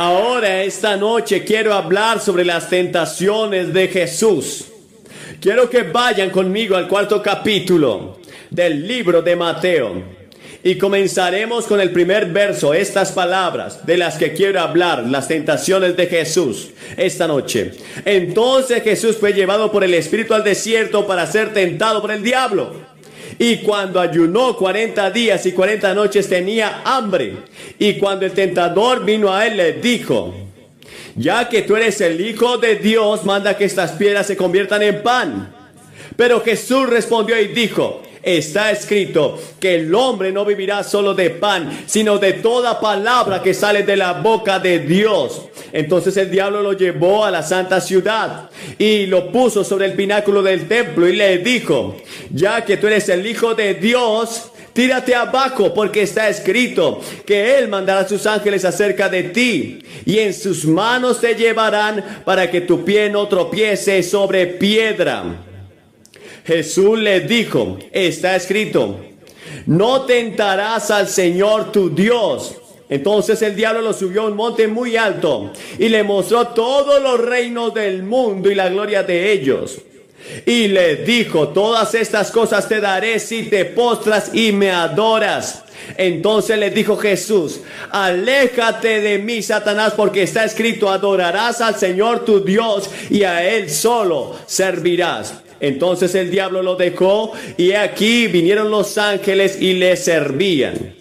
Ahora, esta noche, quiero hablar sobre las tentaciones de Jesús. Quiero que vayan conmigo al 4º capítulo del libro de Mateo. Y comenzaremos con el primer verso, estas palabras de las que quiero hablar, las tentaciones de Jesús esta noche. Entonces Jesús fue llevado por el Espíritu al desierto para ser tentado por el diablo. Y cuando ayunó 40 días y 40 noches tenía hambre. Y cuando el tentador vino a él, le dijo: ya que tú eres el Hijo de Dios, manda que estas piedras se conviertan en pan. Pero Jesús respondió y dijo: está escrito que el hombre no vivirá solo de pan, sino de toda palabra que sale de la boca de Dios. Entonces el diablo lo llevó a la santa ciudad y lo puso sobre el pináculo del templo y le dijo: ya que tú eres el Hijo de Dios, tírate abajo, porque está escrito que Él mandará a sus ángeles acerca de ti, y en sus manos te llevarán para que tu pie no tropiece sobre piedra. Jesús le dijo: está escrito, no tentarás al Señor tu Dios. Entonces el diablo lo subió a un monte muy alto y le mostró todos los reinos del mundo y la gloria de ellos. Y le dijo: todas estas cosas te daré si te postras y me adoras. Entonces le dijo Jesús: aléjate de mí, Satanás, porque está escrito, adorarás al Señor tu Dios y a Él solo servirás. Entonces el diablo lo dejó y aquí vinieron los ángeles y le servían.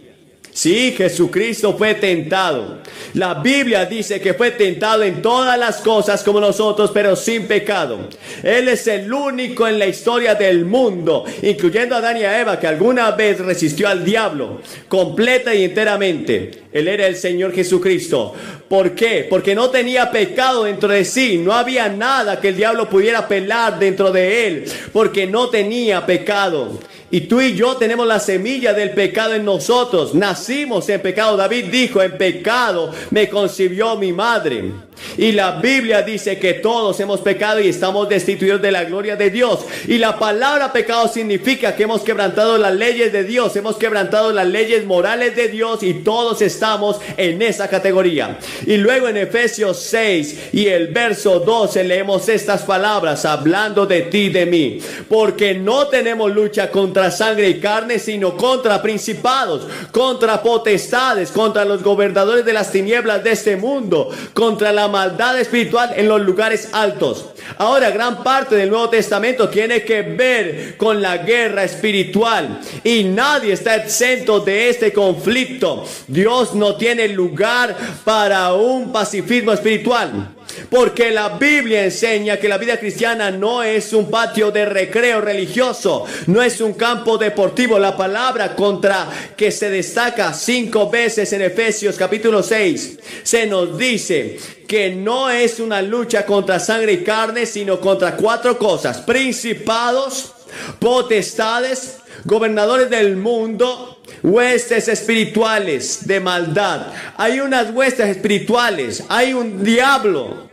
Sí, Jesucristo fue tentado. La Biblia dice que fue tentado en todas las cosas como nosotros, pero sin pecado. Él es el único en la historia del mundo, incluyendo a Adán y a Eva, que alguna vez resistió al diablo completa y enteramente. Él era el Señor Jesucristo. ¿Por qué? Porque no tenía pecado dentro de sí. No había nada que el diablo pudiera pelar dentro de él, porque no tenía pecado. Y tú y yo tenemos la semilla del pecado en nosotros. Nacimos en pecado. David dijo: en pecado me concibió mi madre. Y la Biblia dice que todos hemos pecado y estamos destituidos de la gloria de Dios. Y la palabra pecado significa que hemos quebrantado las leyes de Dios, hemos quebrantado las leyes morales de Dios, y todos estamos en esa categoría. Y luego en Efesios 6 y el verso 12 leemos estas palabras hablando de ti y de mí: porque no tenemos lucha contra sangre y carne, sino contra principados, contra potestades, contra los gobernadores de las tinieblas de este mundo, contra la maldad espiritual en los lugares altos. Ahora, gran parte del Nuevo Testamento tiene que ver con la guerra espiritual, y nadie está exento de este conflicto. Dios no tiene lugar para un pacifismo espiritual, porque la Biblia enseña que la vida cristiana no es un patio de recreo religioso, no es un campo deportivo. La palabra contra que se destaca 5 veces en Efesios capítulo 6 se nos dice que no es una lucha contra sangre y carne, sino contra 4 cosas: principados, potestades, gobernadores del mundo, huestes espirituales de maldad. Hay unas huestes espirituales, hay un diablo,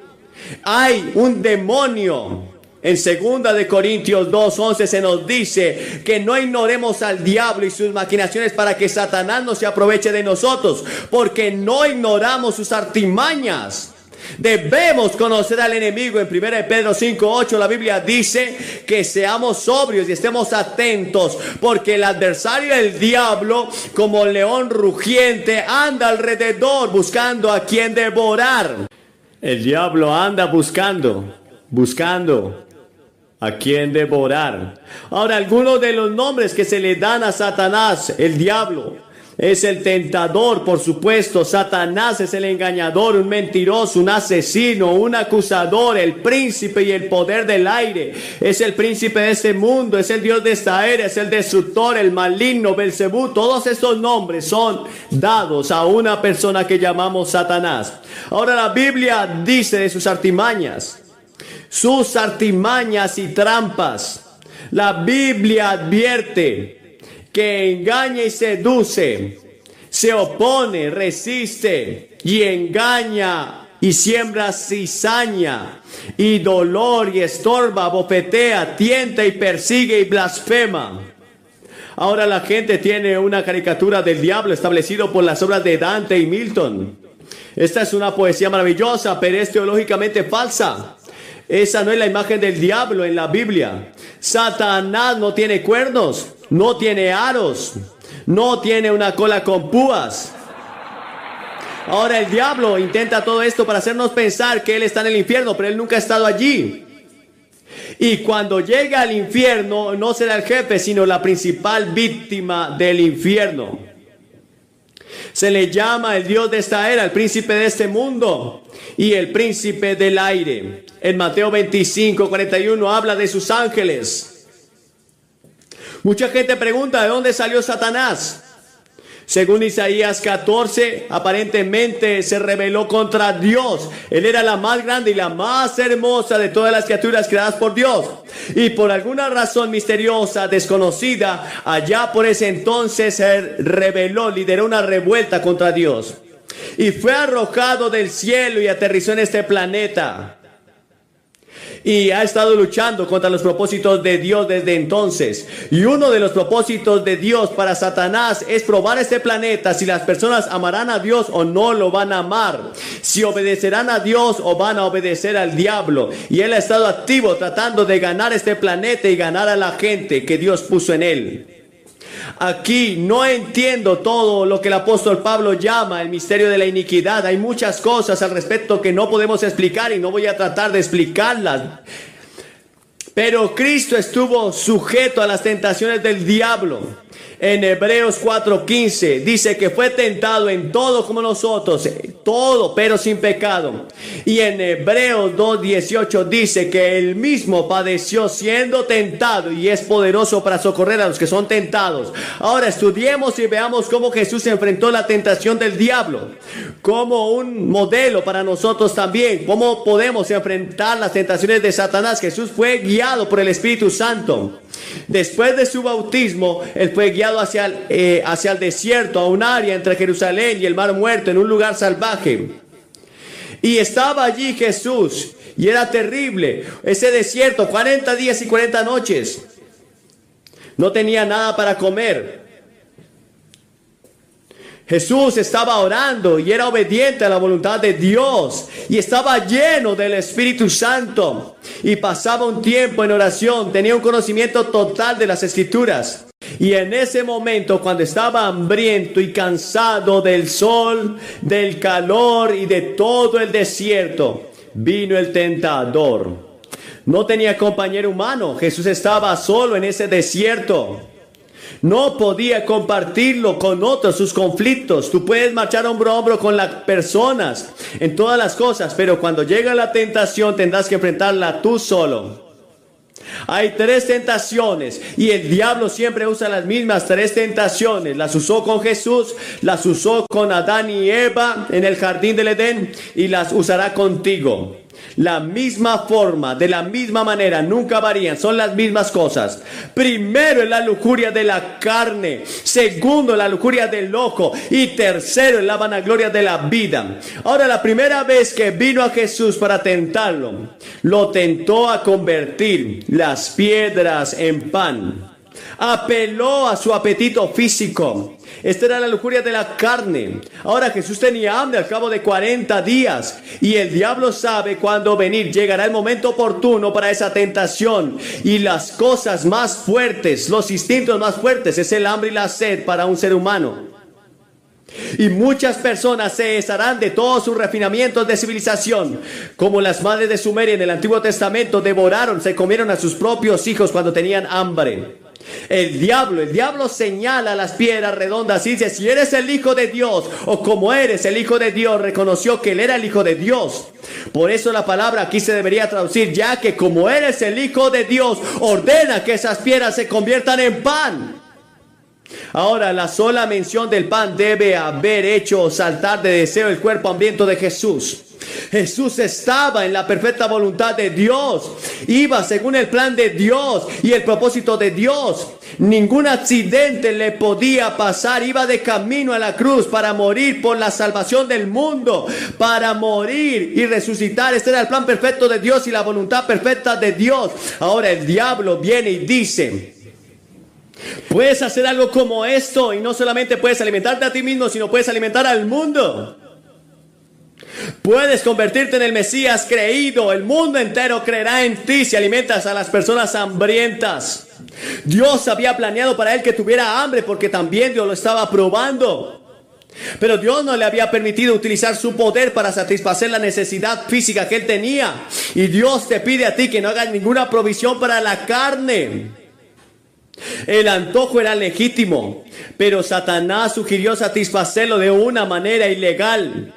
hay un demonio. En 2 de Corintios 2:11 se nos dice que no ignoremos al diablo y sus maquinaciones para que Satanás no se aproveche de nosotros, porque no ignoramos sus artimañas. Debemos conocer al enemigo. En 1 Pedro 5:8 la Biblia dice que seamos sobrios y estemos atentos, porque el adversario, el diablo, como león rugiente, anda alrededor buscando a quien devorar. El diablo anda buscando a quien devorar. Ahora, algunos de los nombres que se le dan a Satanás: el diablo es el tentador, por supuesto. Satanás es el engañador, un mentiroso, un asesino, un acusador, el príncipe y el poder del aire. Es el príncipe de este mundo, es el Dios de esta era, es el destructor, el maligno, Belcebú. Todos estos nombres son dados a una persona que llamamos Satanás. Ahora, la Biblia dice de sus artimañas y trampas. La Biblia advierte que engaña y seduce, se opone, resiste y engaña y siembra cizaña y dolor y estorba, bofetea, tienta y persigue y blasfema. Ahora la gente tiene una caricatura del diablo establecido por las obras de Dante y Milton. Esta es una poesía maravillosa, pero es teológicamente falsa. Esa no es la imagen del diablo en la Biblia. Satanás no tiene cuernos, no tiene aros, no tiene una cola con púas. Ahora el diablo intenta todo esto para hacernos pensar que él está en el infierno, pero él nunca ha estado allí. Y cuando llega al infierno, no será el jefe, sino la principal víctima del infierno. Se le llama el Dios de esta era, el príncipe de este mundo y el príncipe del aire. En Mateo 25:41 habla de sus ángeles. Mucha gente pregunta, ¿de dónde salió Satanás? Según Isaías 14, aparentemente se rebeló contra Dios. Él era la más grande y la más hermosa de todas las criaturas creadas por Dios. Y por alguna razón misteriosa, desconocida, allá por ese entonces se rebeló, lideró una revuelta contra Dios. Y fue arrojado del cielo y aterrizó en este planeta. Y ha estado luchando contra los propósitos de Dios desde entonces. Y uno de los propósitos de Dios para Satanás es probar este planeta si las personas amarán a Dios o no lo van a amar. Si obedecerán a Dios o van a obedecer al diablo. Y él ha estado activo tratando de ganar este planeta y ganar a la gente que Dios puso en él. Aquí no entiendo todo lo que el apóstol Pablo llama el misterio de la iniquidad. Hay muchas cosas al respecto que no podemos explicar y no voy a tratar de explicarlas. Pero Cristo estuvo sujeto a las tentaciones del diablo. En Hebreos 4:15 dice que fue tentado en todo como nosotros, todo pero sin pecado. Y en Hebreos 2:18 dice que él mismo padeció siendo tentado y es poderoso para socorrer a los que son tentados. Ahora estudiemos y veamos cómo Jesús enfrentó la tentación del diablo, como un modelo para nosotros también, cómo podemos enfrentar las tentaciones de Satanás. Jesús fue guiado por el Espíritu Santo. Después de su bautismo, él fue guiado hacia el desierto, a un área entre Jerusalén y el Mar Muerto, en un lugar salvaje. Y estaba allí Jesús, y era terrible ese desierto, 40 días y 40 noches. No tenía nada para comer. Jesús estaba orando y era obediente a la voluntad de Dios y estaba lleno del Espíritu Santo y pasaba un tiempo en oración, tenía un conocimiento total de las Escrituras. Y en ese momento, cuando estaba hambriento y cansado del sol, del calor y de todo el desierto, vino el tentador. No tenía compañero humano, Jesús estaba solo en ese desierto. No podía compartirlo con otros, sus conflictos. Tú puedes marchar hombro a hombro con las personas en todas las cosas, pero cuando llega la tentación tendrás que enfrentarla tú solo. Hay 3 tentaciones y el diablo siempre usa las mismas 3 tentaciones. Las usó con Jesús, las usó con Adán y Eva en el jardín del Edén y las usará contigo. La misma forma, de la misma manera, nunca varían, son las mismas cosas. Primero es la lujuria de la carne, segundo la lujuria del ojo y tercero es la vanagloria de la vida. Ahora, la primera vez que vino a Jesús para tentarlo, lo tentó a convertir las piedras en pan. Apeló a su apetito físico. Esta era la lujuria de la carne. Ahora Jesús tenía hambre al cabo de 40 días. Y el diablo sabe cuándo venir. Llegará el momento oportuno para esa tentación. Y las cosas más fuertes, los instintos más fuertes, es el hambre y la sed para un ser humano. Y muchas personas se desharán de todos sus refinamientos de civilización, como las madres de Sumeria en el Antiguo Testamento devoraron, se comieron a sus propios hijos cuando tenían hambre. El diablo señala las piedras redondas y dice: si eres el Hijo de Dios, o como eres el Hijo de Dios, reconoció que él era el Hijo de Dios. Por eso la palabra aquí se debería traducir: ya que como eres el Hijo de Dios, ordena que esas piedras se conviertan en pan. Ahora, la sola mención del pan debe haber hecho saltar de deseo el cuerpo hambriento de Jesús. Jesús estaba en la perfecta voluntad de Dios, iba según el plan de Dios y el propósito de Dios. Ningún accidente le podía pasar, iba de camino a la cruz para morir por la salvación del mundo, para morir y resucitar. Este era el plan perfecto de Dios y la voluntad perfecta de Dios. Ahora el diablo viene y dice: puedes hacer algo como esto y no solamente puedes alimentarte a ti mismo, sino puedes alimentar al mundo. Puedes convertirte en el Mesías creído. El mundo entero creerá en ti si alimentas a las personas hambrientas. Dios había planeado para él que tuviera hambre porque también Dios lo estaba probando. Pero Dios no le había permitido utilizar su poder para satisfacer la necesidad física que él tenía. Y Dios te pide a ti que no hagas ninguna provisión para la carne. El antojo era legítimo, pero Satanás sugirió satisfacerlo de una manera ilegal.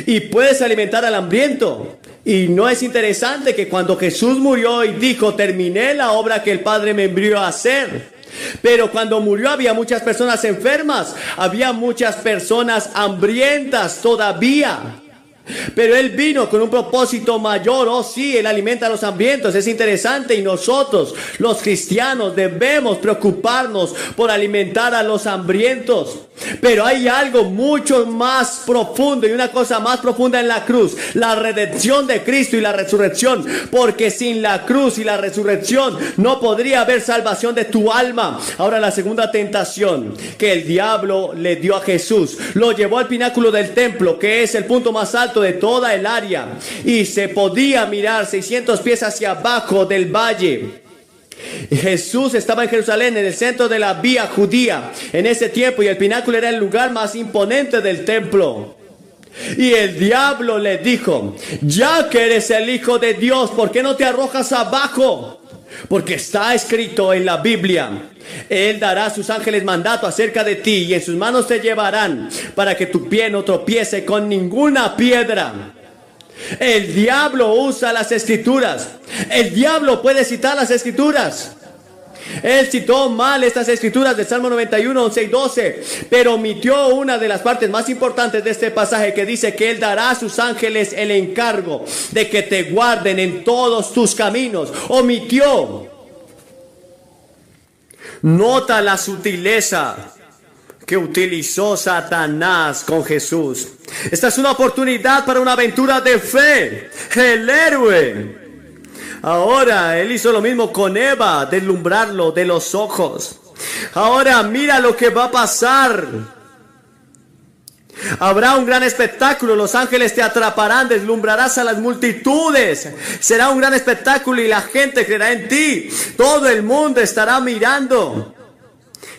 Y puedes alimentar al hambriento. Y no es interesante que cuando Jesús murió y dijo: terminé la obra que el Padre me envió a hacer. Pero cuando murió había muchas personas enfermas, había muchas personas hambrientas todavía. Pero Él vino con un propósito mayor. Oh sí, Él alimenta a los hambrientos, es interesante. Y nosotros, los cristianos, debemos preocuparnos por alimentar a los hambrientos. Pero hay algo mucho más profundo y una cosa más profunda en la cruz: la redención de Cristo y la resurrección. Porque sin la cruz y la resurrección no podría haber salvación de tu alma. Ahora, la segunda tentación que el diablo le dio a Jesús: lo llevó al pináculo del templo, que es el punto más alto de toda el área, y se podía mirar 600 pies hacia abajo del valle. Jesús estaba en Jerusalén, en el centro de la vía judía en ese tiempo, y el pináculo era el lugar más imponente del templo. Y el diablo le dijo: ya que eres el Hijo de Dios, ¿por qué no te arrojas abajo? Porque está escrito en la Biblia: Él dará a sus ángeles mandato acerca de ti, y en sus manos te llevarán, para que tu pie no tropiece con ninguna piedra. El diablo usa las escrituras. El diablo puede citar las escrituras. Él citó mal estas escrituras del Salmo 91, 11 y 12, pero omitió una de las partes más importantes de este pasaje, que dice que Él dará a sus ángeles el encargo de que te guarden en todos tus caminos. Omitió. Nota la sutileza que utilizó Satanás con Jesús. Esta es una oportunidad para una aventura de fe. El héroe. Ahora Él hizo lo mismo con Eva, deslumbrarlo de los ojos. Ahora mira lo que va a pasar. Habrá un gran espectáculo, los ángeles te atraparán, deslumbrarás a las multitudes. Será un gran espectáculo y la gente creerá en ti. Todo el mundo estará mirando.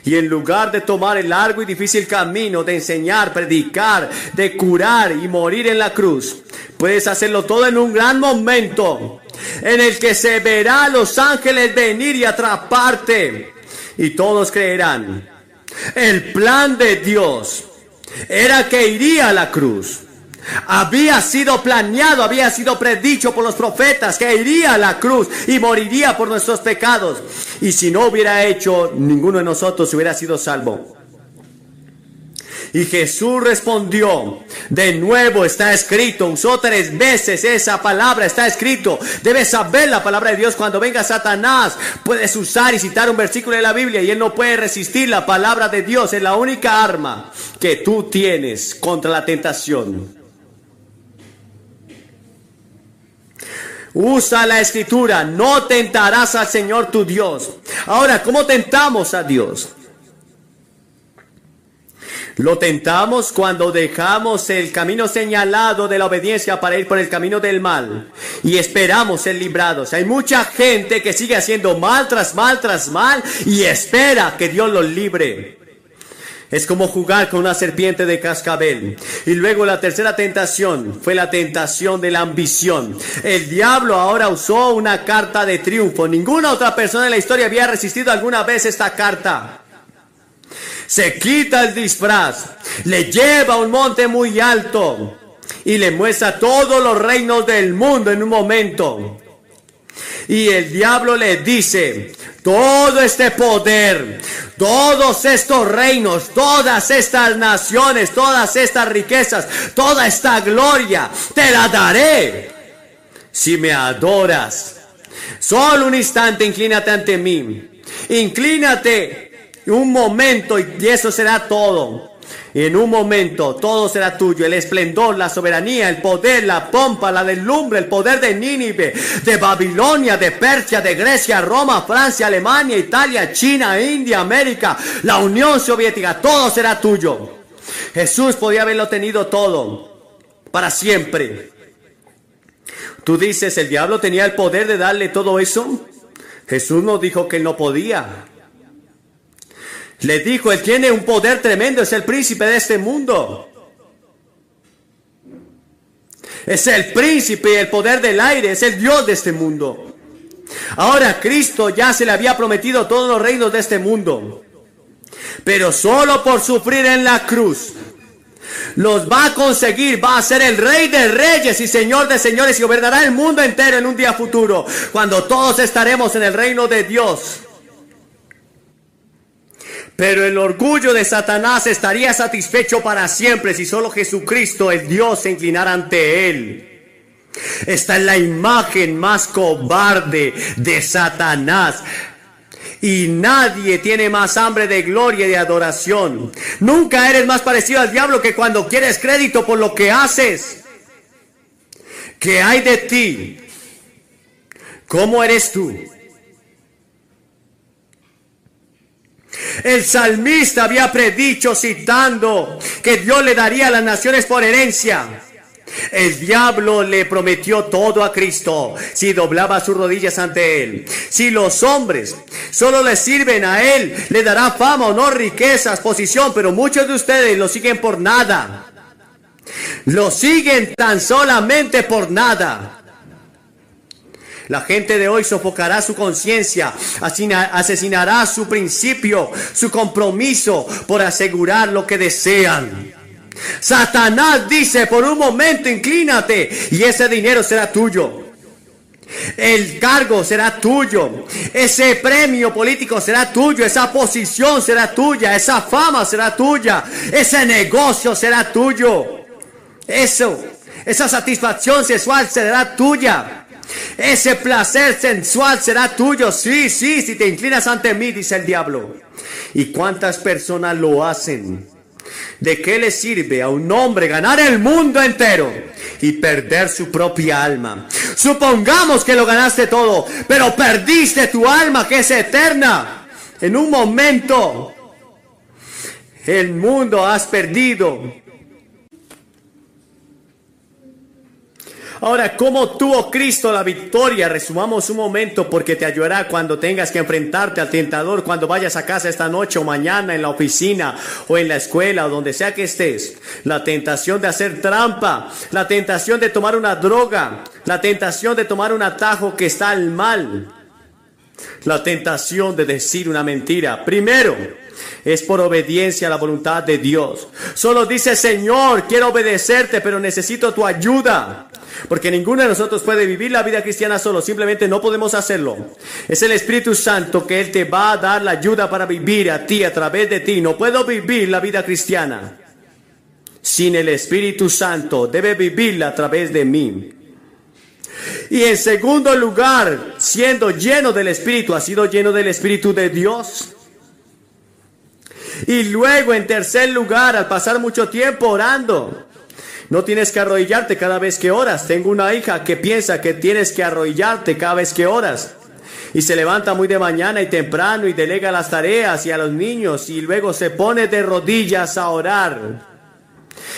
Y en lugar de tomar el largo y difícil camino de enseñar, predicar, de curar y morir en la cruz, puedes hacerlo todo en un gran momento en el que se verá a los ángeles venir y atraparte, y todos creerán. El plan de Dios era que iría a la cruz. Había sido planeado, había sido predicho por los profetas que iría a la cruz y moriría por nuestros pecados. Y si no hubiera hecho, ninguno de nosotros hubiera sido salvo. Y Jesús respondió: de nuevo está escrito. Usó 3 veces esa palabra: está escrito. Debes saber la palabra de Dios. Cuando venga Satanás, puedes usar y citar un versículo de la Biblia y él no puede resistir la palabra de Dios. Es la única arma que tú tienes contra la tentación. Usa la escritura: no tentarás al Señor tu Dios. Ahora, ¿cómo tentamos a Dios? Lo tentamos cuando dejamos el camino señalado de la obediencia para ir por el camino del mal y esperamos ser librados. Hay mucha gente que sigue haciendo mal tras mal tras mal y espera que Dios los libre. Es como jugar con una serpiente de cascabel. Y luego la tercera tentación fue la tentación de la ambición. El diablo ahora usó una carta de triunfo. Ninguna otra persona en la historia había resistido alguna vez esta carta. Se quita el disfraz, le lleva a un monte muy alto y le muestra todos los reinos del mundo en un momento. Y el diablo le dice: todo este poder, todos estos reinos, todas estas naciones, todas estas riquezas, toda esta gloria, te la daré si me adoras. Solo un instante, inclínate ante mí. Inclínate un momento y eso será todo. En un momento todo será tuyo: el esplendor, la soberanía, el poder, la pompa, la deslumbre, el poder de Nínive, de Babilonia, de Persia, de Grecia, Roma, Francia, Alemania, Italia, China, India, América, la Unión Soviética. Todo será tuyo. Jesús podía haberlo tenido todo, para siempre. Tú dices, ¿el diablo tenía el poder de darle todo eso? Jesús nos dijo que él no podía. Le dijo, él tiene un poder tremendo, es el príncipe de este mundo. Es el príncipe y el poder del aire, es el Dios de este mundo. Ahora Cristo ya se le había prometido todos los reinos de este mundo. Pero solo por sufrir en la cruz los va a conseguir, va a ser el Rey de reyes y Señor de señores y gobernará el mundo entero en un día futuro, cuando todos estaremos en el reino de Dios. Pero el orgullo de Satanás estaría satisfecho para siempre si solo Jesucristo, el Dios, se inclinara ante él. Esta es la imagen más cobarde de Satanás. Y nadie tiene más hambre de gloria y de adoración. Nunca eres más parecido al diablo que cuando quieres crédito por lo que haces. ¿Qué hay de ti? ¿Cómo eres tú? El salmista había predicho citando que Dios le daría a las naciones por herencia. El diablo le prometió todo a Cristo si doblaba sus rodillas ante él. Si los hombres solo le sirven a él, le dará fama, honor, riquezas, posición, pero muchos de ustedes lo siguen por nada. Lo siguen tan solamente por nada. La gente de hoy sofocará su conciencia, asesinará su principio, su compromiso por asegurar lo que desean. Satanás dice, por un momento inclínate y ese dinero será tuyo. El cargo será tuyo. Ese premio político será tuyo. Esa posición será tuya. Esa fama será tuya. Ese negocio será tuyo. Esa satisfacción sexual será tuya. Ese placer sensual será tuyo. Sí, si te inclinas ante mí, dice el diablo. ¿Y cuántas personas lo hacen? ¿De qué le sirve a un hombre ganar el mundo entero y perder su propia alma? Supongamos que lo ganaste todo, pero perdiste tu alma, que es eterna. En un momento, el mundo has perdido. Ahora, ¿cómo tuvo Cristo la victoria? Resumamos un momento porque te ayudará cuando tengas que enfrentarte al tentador, cuando vayas a casa esta noche o mañana, en la oficina o en la escuela o donde sea que estés. La tentación de hacer trampa, la tentación de tomar una droga, la tentación de tomar un atajo que está al mal, la tentación de decir una mentira. Primero, es por obediencia a la voluntad de Dios. Solo dice, Señor, quiero obedecerte, pero necesito tu ayuda. Porque ninguno de nosotros puede vivir la vida cristiana solo, simplemente no podemos hacerlo. Es el Espíritu Santo que Él te va a dar la ayuda para vivir a ti, a través de ti. No puedo vivir la vida cristiana sin el Espíritu Santo, debe vivirla a través de mí. Y en segundo lugar, siendo lleno del Espíritu, ¿has sido lleno del Espíritu de Dios? Y luego, en tercer lugar, al pasar mucho tiempo orando, no tienes que arrodillarte cada vez que oras. Tengo una hija que piensa que tienes que arrodillarte cada vez que oras. Y se levanta muy de mañana y temprano y delega las tareas y a los niños y luego se pone de rodillas a orar.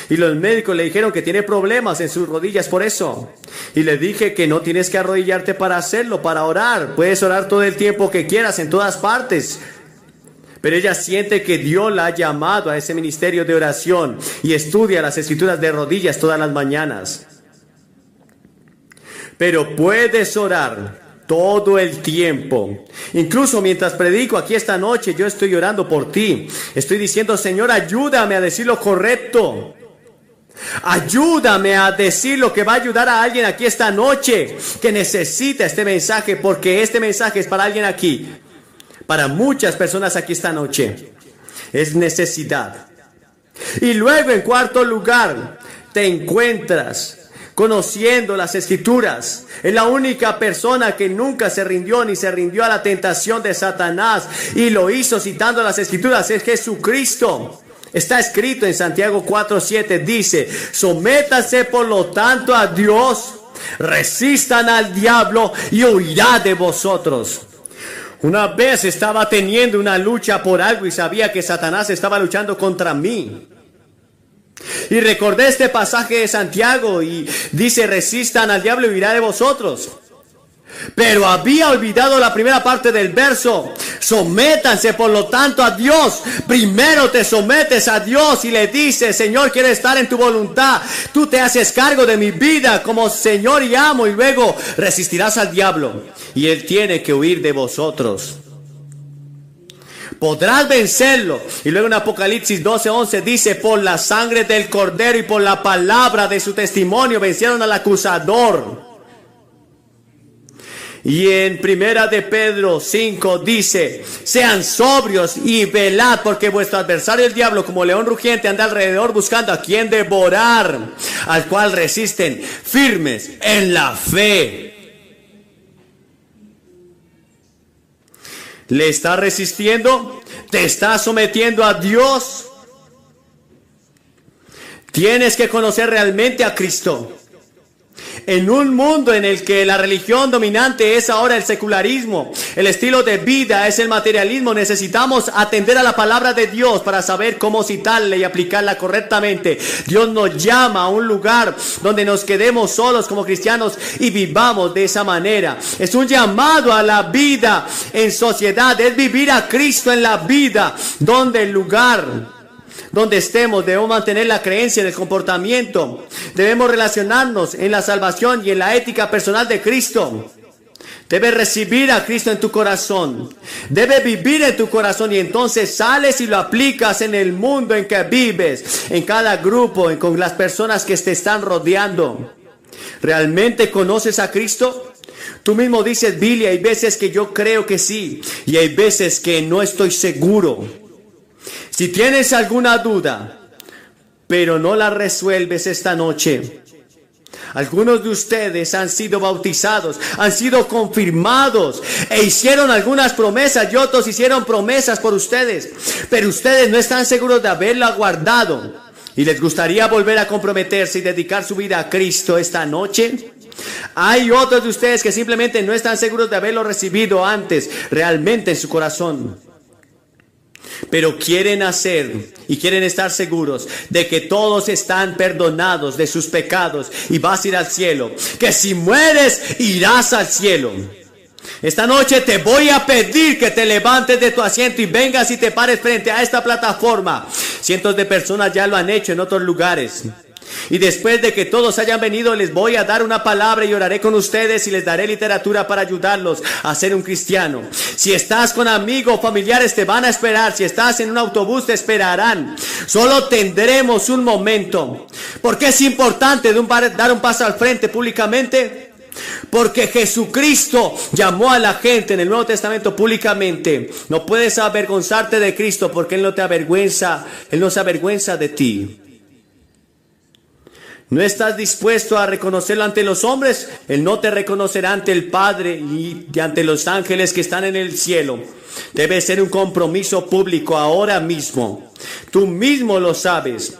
Y los médicos le dijeron que tiene problemas en sus rodillas por eso. Y le dije que no tienes que arrodillarte para hacerlo, para orar. Puedes orar todo el tiempo que quieras, en todas partes. Pero ella siente que Dios la ha llamado a ese ministerio de oración y estudia las escrituras de rodillas todas las mañanas. Pero puedes orar todo el tiempo. Incluso mientras predico aquí esta noche, yo estoy orando por ti. Estoy diciendo, Señor, ayúdame a decir lo correcto. Ayúdame a decir lo que va a ayudar a alguien aquí esta noche que necesita este mensaje, porque este mensaje es para alguien aquí. Para muchas personas aquí esta noche es necesidad. Y luego, en cuarto lugar, te encuentras conociendo las escrituras. Es la única persona que nunca se rindió ni se rindió a la tentación de Satanás y lo hizo citando las escrituras. Es Jesucristo. Está escrito en Santiago 4:7, dice, sométase por lo tanto a Dios, resistan al diablo y huirá de vosotros. Una vez estaba teniendo una lucha por algo y sabía que Satanás estaba luchando contra mí. Y recordé este pasaje de Santiago y dice: resistan al diablo y huirá de vosotros. Pero había olvidado la primera parte del verso. Sométanse por lo tanto a Dios. Primero te sometes a Dios y le dices: Señor, quiero estar en tu voluntad. Tú te haces cargo de mi vida como Señor y amo, y luego resistirás al diablo y él tiene que huir de vosotros. Podrás vencerlo. Y luego en Apocalipsis 12:11 dice: por la sangre del Cordero y por la palabra de su testimonio vencieron al acusador. Y en Primera de Pedro 5 dice: sean sobrios y velad, porque vuestro adversario el diablo, como león rugiente, anda alrededor buscando a quien devorar, al cual resisten firmes en la fe. ¿Le estás resistiendo? ¿Te estás sometiendo a Dios? Tienes que conocer realmente a Cristo. En un mundo en el que la religión dominante es ahora el secularismo, el estilo de vida es el materialismo, necesitamos atender a la palabra de Dios para saber cómo citarla y aplicarla correctamente. Dios nos llama a un lugar donde nos quedemos solos como cristianos y vivamos de esa manera. Es un llamado a la vida en sociedad, es vivir a Cristo en la vida, donde el lugar donde estemos debemos mantener la creencia en el comportamiento. Debemos relacionarnos en la salvación y en la ética personal de Cristo. Debes recibir a Cristo en tu corazón. Debes vivir en tu corazón y entonces sales y lo aplicas en el mundo en que vives, en cada grupo, con las personas que te están rodeando. ¿Realmente conoces a Cristo? Tú mismo dices: Billy, hay veces que yo creo que sí y hay veces que no estoy seguro. Si tienes alguna duda, pero no la resuelves esta noche, algunos de ustedes han sido bautizados, han sido confirmados e hicieron algunas promesas y otros hicieron promesas por ustedes, pero ustedes no están seguros de haberla guardado y les gustaría volver a comprometerse y dedicar su vida a Cristo esta noche. Hay otros de ustedes que simplemente no están seguros de haberlo recibido antes realmente en su corazón, pero quieren hacer y quieren estar seguros de que todos están perdonados de sus pecados y vas a ir al cielo, que si mueres irás al cielo. Esta noche te voy a pedir que te levantes de tu asiento y vengas y te pares frente a esta plataforma. Cientos de personas ya lo han hecho en otros lugares. Y después de que todos hayan venido, les voy a dar una palabra y oraré con ustedes y les daré literatura para ayudarlos a ser un cristiano. Si estás con amigos o familiares, te van a esperar. Si estás en un autobús, te esperarán. Solo tendremos un momento. ¿Por qué es importante dar un paso al frente públicamente? Porque Jesucristo llamó a la gente en el Nuevo Testamento públicamente. No puedes avergonzarte de Cristo porque Él no te avergüenza. Él no se avergüenza de ti. ¿No estás dispuesto a reconocerlo ante los hombres? Él no te reconocerá ante el Padre y ante los ángeles que están en el cielo. Debe ser un compromiso público ahora mismo. Tú mismo lo sabes.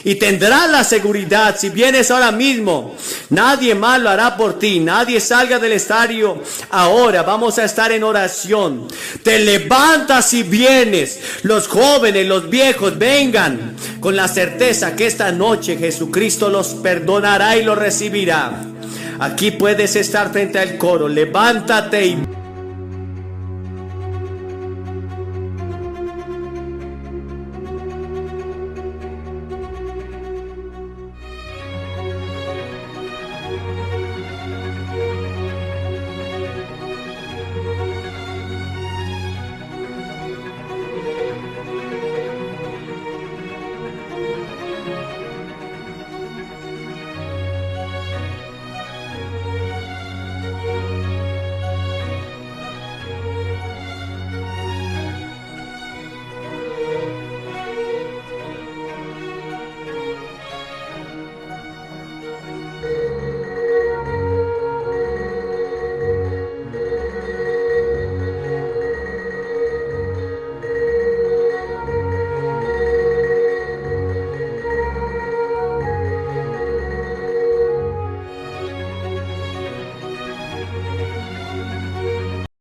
Y tendrás la seguridad, si vienes ahora mismo, nadie más lo hará por ti. Nadie salga del estadio ahora. Vamos a estar en oración. Te levantas y vienes. Los jóvenes, los viejos, vengan con la certeza que esta noche Jesucristo los perdonará y los recibirá. Aquí puedes estar frente al coro. Levántate y